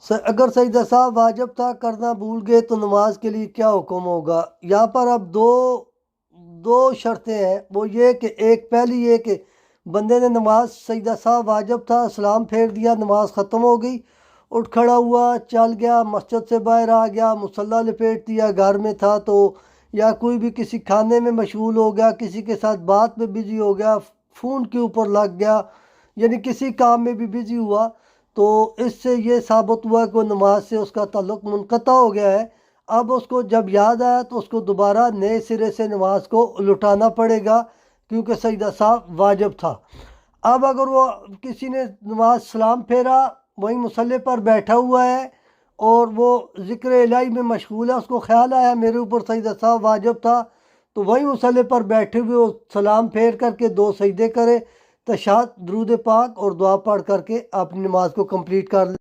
اگر سجدہ صاحب واجب تھا کرنا بھول گئے تو نماز کے لیے کیا حکم ہوگا؟ یہاں پر اب دو شرطیں ہیں، وہ یہ کہ ایک پہلی یہ کہ بندے نے نماز سجدہ صاحب واجب تھا، سلام پھیر دیا، نماز ختم ہو گئی، اٹھ کھڑا ہوا، چل گیا، مسجد سے باہر آ گیا، مصلی لپیٹ دیا، گھر میں تھا تو، یا کوئی بھی کسی کھانے میں مشغول ہو گیا، کسی کے ساتھ بات میں بزی ہو گیا، فون کے اوپر لگ گیا، یعنی کسی کام میں بھی بزی ہوا، تو اس سے یہ ثابت ہوا کہ وہ نماز سے اس کا تعلق منقطع ہو گیا ہے۔ اب اس کو جب یاد آیا تو اس کو دوبارہ نئے سرے سے نماز کو لٹانا پڑے گا، کیونکہ سجدہ صاحب واجب تھا۔ اب اگر وہ کسی نے نماز سلام پھیرا، وہیں مصلی پر بیٹھا ہوا ہے اور وہ ذکر الہی میں مشغول ہے، اس کو خیال آیا میرے اوپر سجدہ صاحب واجب تھا، تو وہیں مصلی پر بیٹھے ہوئے وہ سلام پھیر کر کے 2 سجدے کرے، تشہد، درود پاک اور دعا پڑھ کر کے اپنی نماز کو کمپلیٹ کر لے۔